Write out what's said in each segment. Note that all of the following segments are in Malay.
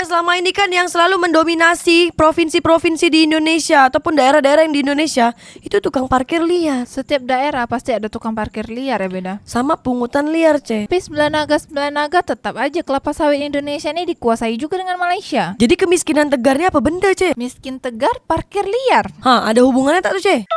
selama ini kan yang selalu mendominasi provinsi-provinsi di Indonesia ataupun daerah-daerah yang di Indonesia itu tukang parkir liar. Setiap daerah pasti ada tukang parkir liar ya beda. Sama pungutan liar, Ce. Tapi sebelah naga tetap aja kelapa sawit Indonesia ini dikuasai juga dengan Malaysia. Jadi kemiskinan Tegarnya apa benda, Ce? Miskin Tegar, parkir liar. Ada hubungannya tak tuh, Ce?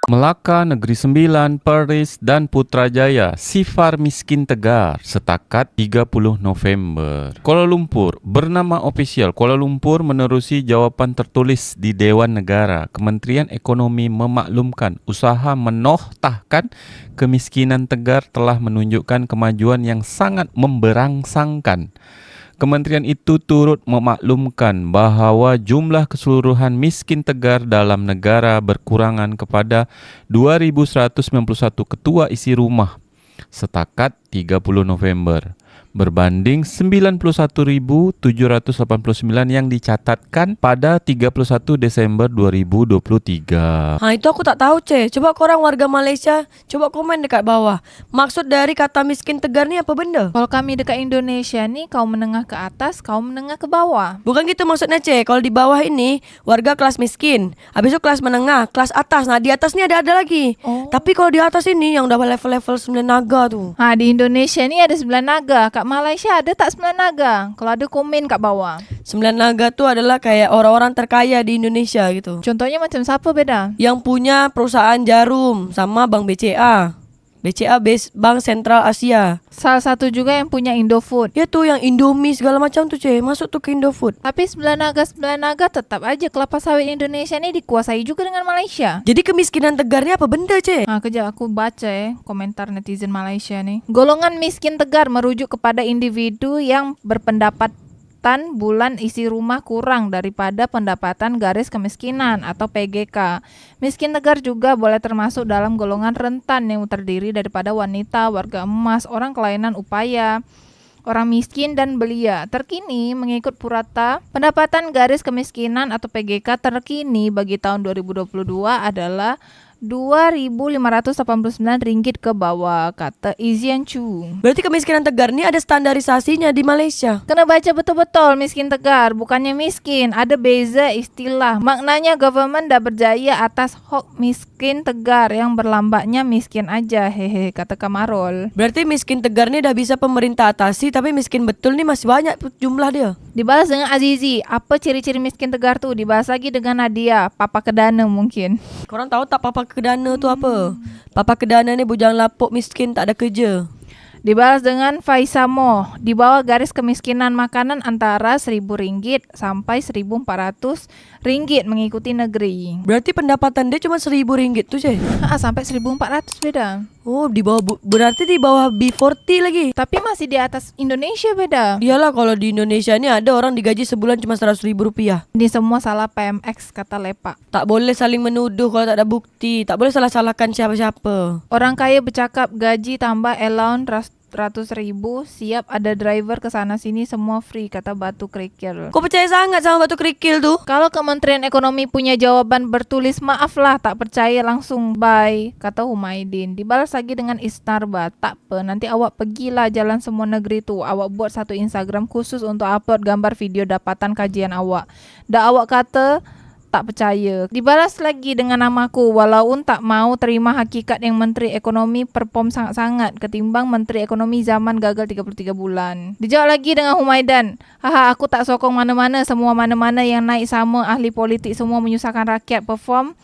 Melaka, Negeri Sembilan, Perlis, dan Putrajaya, sifar miskin Tegar setakat 30 November. Kuala Lumpur, bernama ofisial Kuala Lumpur menerusi jawapan tertulis di Dewan Negara. Kementerian Ekonomi memaklumkan usaha menoktahkan kemiskinan Tegar telah menunjukkan kemajuan yang sangat memberangsangkan. Kementerian itu turut memaklumkan bahawa jumlah keseluruhan miskin Tegar dalam negara berkurangan kepada 2,191 ketua isi rumah setakat 30 November berbanding 91,789 yang dicatatkan pada 31 Desember 2023. Itu aku tak tahu, Ce. Coba korang warga Malaysia, coba komen dekat bawah. Maksud dari kata miskin Tegar ni apa benda? Kalau kami dekat Indonesia nih, kaum menengah ke atas, kaum menengah ke bawah. Bukan gitu maksudnya, Ce. Kalau di bawah ini warga kelas miskin, habis itu kelas menengah, kelas atas. Nah, di atas ni ada lagi. Tapi kalau di atas ini yang udah level-level 9 naga tuh. Di Indonesia nih ada 9 naga. Kat Malaysia ada tak 9 naga? Kalau ada komen kat bawah. 9 naga tuh adalah kayak orang-orang terkaya di Indonesia gitu. Contohnya macam siapa beda? Yang punya perusahaan jarum sama Bank BCA. BCA Bank Sentral Asia. Salah satu juga yang punya Indofood. Ya tuh yang Indomie segala macam tuh, Ce. Masuk tuh ke Indofood. Tapi 9 naga tetap aja kelapa sawit Indonesia ini dikuasai juga dengan Malaysia. Jadi kemiskinan Tegarnya apa benda, Ce? Kejap aku baca komentar netizen Malaysia nih. Golongan miskin Tegar merujuk kepada individu yang berpendapatan bulan isi rumah kurang daripada pendapatan garis kemiskinan atau PGK. Miskin Tegar juga boleh termasuk dalam golongan rentan yang terdiri daripada wanita, warga emas, orang kelainan upaya, orang miskin dan belia. Terkini mengikut Purata, pendapatan garis kemiskinan atau PGK terkini bagi tahun 2022 adalah RM2.589 ke bawah, kata Izian Chu. Berarti kemiskinan Tegar ni ada standarisasinya di Malaysia. Kena baca betul-betul miskin Tegar, bukannya miskin. Ada beza istilah. Maknanya government dah berjaya atas hok miskin Tegar yang berlambaknya miskin aja. Hehe, kata Kamarul. Berarti miskin Tegar ni dah bisa pemerintah atasi, tapi miskin betul ni masih banyak jumlah dia. Dibalas dengan Azizi, apa ciri-ciri miskin Tegar tu? Dibahas lagi dengan Nadia, papa kedana mungkin. Korang tahu tak papa kedana tu apa? Papa kedana ni bujang lapuk miskin tak ada kerja. Dibalas dengan Faisamo, di bawah garis kemiskinan makanan antara RM1.000 sampai RM1.400 mengikuti negeri. Berarti pendapatan dia cuma RM1.000 tu, Ce. Sampai RM1.400 beda. Di bawah berarti di bawah B40 lagi. Tapi masih di atas Indonesia beda. Iyalah, kalau di Indonesia ni ada orang digaji sebulan cuma RM100,000. Ini semua salah PMX, kata Lepak. Tak boleh saling menuduh kalau tak ada bukti. Tak boleh salah-salahkan siapa-siapa. Orang kaya bercakap gaji tambah allowance RM100,000, siap ada driver ke sana sini semua free, kata Batu Kerikil. Kau percaya sangat sama Batu Kerikil tu? Kalau Kementerian Ekonomi punya jawaban bertulis, maaflah tak percaya langsung bye, kata Humaidin. Dibalas lagi dengan Isnarba, tak apa, nanti awak pergilah jalan semua negeri tu. Awak buat satu Instagram khusus untuk upload gambar video dapatan kajian awak. Dah awak kata tak percaya. Dibalas lagi dengan namaku, walaupun tak mau terima hakikat yang Menteri Ekonomi perform sangat-sangat ketimbang Menteri Ekonomi zaman gagal 33 bulan. Dijawab lagi dengan Humaidan, aku tak sokong mana-mana, semua mana-mana yang naik sama ahli politik semua menyusahkan rakyat perform.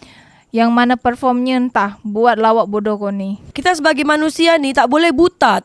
Yang mana performnya entah, buat lawak bodoh kau ni. Kita sebagai manusia ni tak boleh buta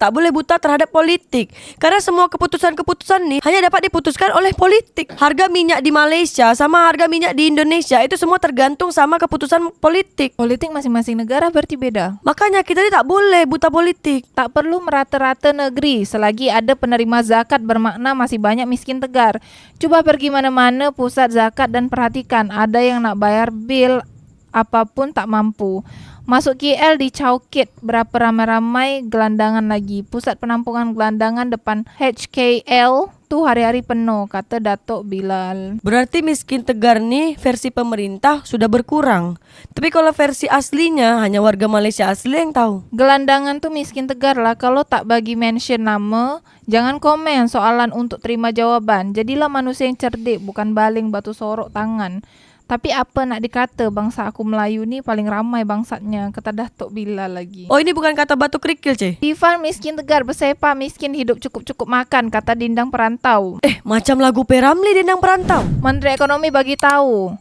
terhadap politik. Karena semua keputusan-keputusan ni hanya dapat diputuskan oleh politik. Harga minyak di Malaysia sama harga minyak di Indonesia itu semua tergantung sama keputusan politik. Politik masing-masing negara berarti beda. Makanya kita ni tak boleh buta politik. Tak perlu merata-rata negeri. Selagi ada penerima zakat bermakna masih banyak miskin Tegar. Cuba pergi mana-mana pusat zakat dan perhatikan, ada yang nak bayar bil apapun tak mampu. Masuk KL dicaukit berapa ramai-ramai gelandangan lagi. Pusat penampungan gelandangan depan HKL tu hari-hari penuh, kata Datuk Bilal. Berarti miskin Tegar nih versi pemerintah sudah berkurang. Tapi kalau versi aslinya hanya warga Malaysia asli yang tahu. Gelandangan tu miskin Tegar lah. Kalau tak bagi mention nama, jangan komen soalan untuk terima jawaban. Jadilah manusia yang cerdik, bukan baling batu sorok tangan. Tapi apa nak dikata, bangsa aku Melayu ni paling ramai bangsatnya, kata Datuk Bilal lagi. Oh, ini bukan kata batu kerikil, Ceh. Sifar miskin Tegar bersepah miskin hidup cukup-cukup makan, kata Dindang Perantau. Macam lagu Peramli Dendang Perantau. Menteri Ekonomi bagi tahu.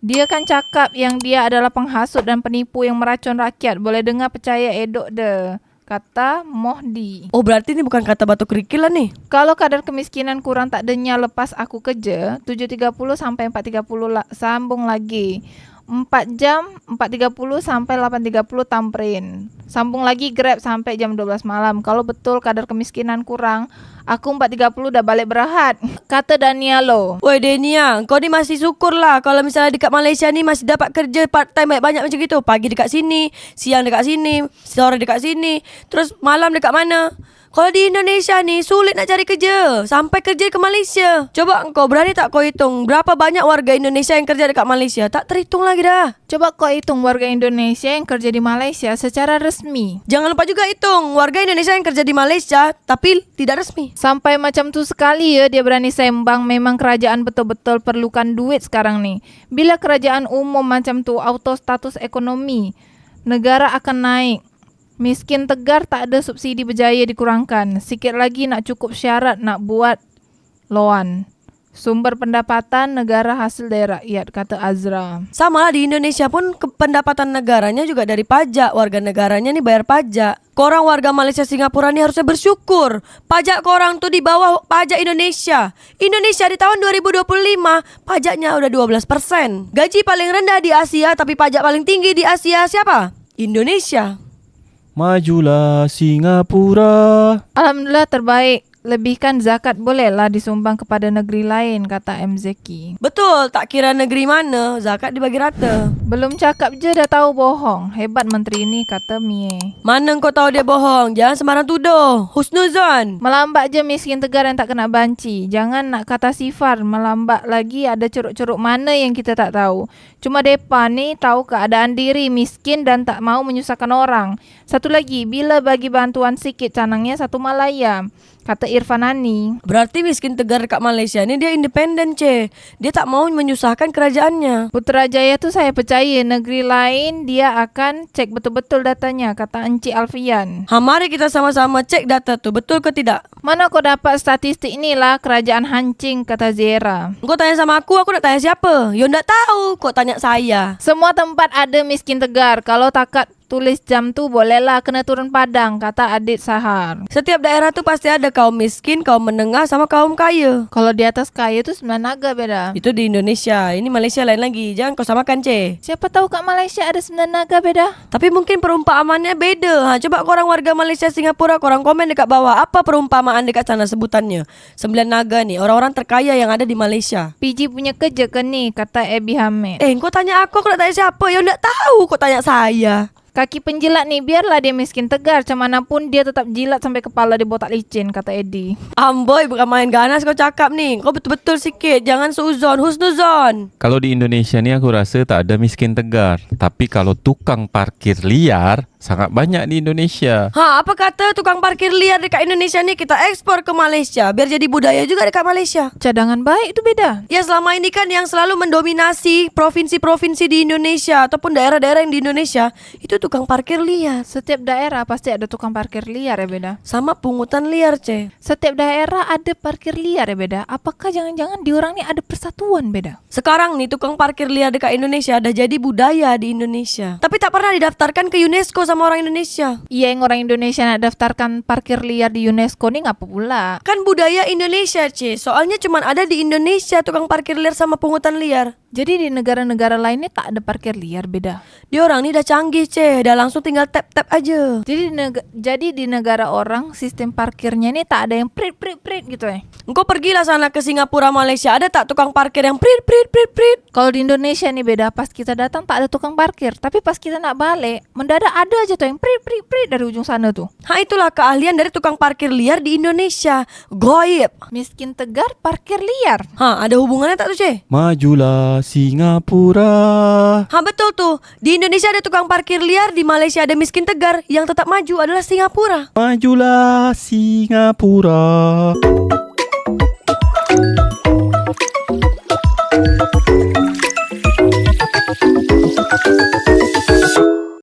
Dia kan cakap yang dia adalah penghasut dan penipu yang meracun rakyat. Boleh dengar percaya edok de, kata Mohdi. Oh, berarti ini bukan kata batu kerikil lah nih. Kalau kadar kemiskinan kurang tak denya lepas aku kerja 7.30 sampai 4.30 sambung lagi. 4 jam 4.30 sampai 8.30 tamperin. Sambung lagi Grab sampai jam 12 malam. Kalau betul kadar kemiskinan kurang, aku 4.30 dah balik berehat, kata Danielo. Woi Denia, kau ni masih syukur lah kalau misalnya dekat Malaysia ni masih dapat kerja part time banyak-banyak macam gitu. Pagi dekat sini, siang dekat sini, sore dekat sini, terus malam dekat mana. Kalau di Indonesia ni sulit nak cari kerja. Sampai kerja ke Malaysia. Coba engkau berani tak kau hitung berapa banyak warga Indonesia yang kerja dekat Malaysia? Tak terhitung lagi dah. Coba kau hitung warga Indonesia yang kerja di Malaysia secara resmi. Jangan lupa juga hitung warga Indonesia yang kerja di Malaysia tapi tidak resmi. Sampai macam tu sekali ya dia berani sembang. Memang kerajaan betul-betul perlukan duit sekarang ni. Bila kerajaan umum macam tu auto status ekonomi, negara akan naik. Miskin Tegar tak ada subsidi berjaya dikurangkan. Sikit lagi nak cukup syarat nak buat loan. Sumber pendapatan negara hasil dari rakyat, kata Azra. Sama lah di Indonesia pun pendapatan negaranya juga dari pajak. Warga negaranya ni bayar pajak. Korang warga Malaysia Singapura ni harusnya bersyukur. Pajak korang tu di bawah pajak Indonesia. Indonesia di tahun 2025 pajaknya udah 12%. Gaji paling rendah di Asia tapi pajak paling tinggi di Asia siapa? Indonesia. Majulah Singapura. Alhamdulillah terbaik. Lebihkan zakat bolehlah disumbang kepada negeri lain, kata M. Zeki. Betul, tak kira negeri mana, zakat dibagi rata. Belum cakap je dah tahu bohong. Hebat menteri ni, kata Mie. Mana kau tahu dia bohong? Jangan sembarang tuduh. Husnuzon. Melambat je miskin Tegar yang tak kena banci. Jangan nak kata sifar. Melambat lagi ada curuk-curuk mana yang kita tak tahu. Cuma depa ni tahu keadaan diri miskin dan tak mau menyusahkan orang. Satu lagi, bila bagi bantuan sikit canangnya satu Malaya, kata Irfanani. Berarti miskin Tegar dekat Malaysia ni dia independen, Ceh. Dia tak mau menyusahkan kerajaannya. Putrajaya tu saya percaya negeri lain dia akan cek betul-betul datanya, kata Encik Alfian. Mari kita sama-sama cek data tu, betul ke tidak? Mana kau dapat statistik ni lah kerajaan hancing, kata Zera. Kau tanya sama aku nak tanya siapa? Yo ndak tahu, kau tanya saya. Semua tempat ada miskin Tegar. Kalau takat tulis jam tu bolehlah kena turun padang, kata Adit Sahar. Setiap daerah tu pasti ada kaum miskin, kaum menengah sama kaum kaya. Kalau di atas kaya tu 9 naga beda. Itu di Indonesia, ini Malaysia lain lagi. Jangan kau samakan, Ceh. Siapa tahu kat Malaysia ada 9 naga beda. Tapi mungkin perumpamaannya beda. Coba korang warga Malaysia Singapura, korang komen dekat bawah. Apa perumpamaan dekat sana sebutannya? 9 naga ni, orang-orang terkaya yang ada di Malaysia. PG punya kerja ke ni, kata Abby Hamid. Kau tanya aku nak tanya siapa? Ya ndak tahu, kau tanya saya. Kaki penjilat ni biarlah dia miskin Tegar, macam mana pun dia tetap jilat sampai kepala dia botak licin, kata Eddie. Amboi, bukan main ganas kau cakap ni. Kau betul-betul sikit, jangan seuzon, husnuzon. Kalau di Indonesia ni aku rasa tak ada miskin Tegar. Tapi kalau tukang parkir liar sangat banyak di Indonesia. Apa kata tukang parkir liar dekat Indonesia ni kita ekspor ke Malaysia biar jadi budaya juga dekat Malaysia. Cadangan baik tu beda. Ya selama ini kan yang selalu mendominasi provinsi-provinsi di Indonesia ataupun daerah-daerah yang di Indonesia itu tukang parkir liar. Setiap daerah pasti ada tukang parkir liar ya beda. Sama pungutan liar, Ceh. Setiap daerah ada parkir liar ya beda. Apakah jangan-jangan di orang ni ada persatuan beda? Sekarang nih tukang parkir liar dekat Indonesia dah jadi budaya di Indonesia. Tapi tak pernah didaftarkan ke UNESCO sama orang Indonesia. Iya, yang orang Indonesia nak daftarkan parkir liar di UNESCO ni ngapa pula? Kan budaya Indonesia, Ceh. Soalnya cuma ada di Indonesia tukang parkir liar sama pungutan liar. Jadi di negara-negara lainnya tak ada parkir liar beda. Dia orang ni dah canggih dah langsung tinggal tap-tap aja. Jadi di negara orang sistem parkirnya ini tak ada yang prit gitu Engkau pergilah sana ke Singapura, Malaysia, ada tak tukang parkir yang prit. Kalau di Indonesia nih beda, pas kita datang tak ada tukang parkir, tapi pas kita nak balik mendadak ada aja tuh yang prit dari ujung sana tuh. Itulah keahlian dari tukang parkir liar di Indonesia. Goib. Miskin Tegar parkir liar. Ada hubungannya tak tuh, Ce? Majulah Singapura. Betul tuh. Di Indonesia ada tukang parkir liar, di Malaysia ada miskin Tegar. Yang tetap maju adalah Singapura. Majulah Singapura.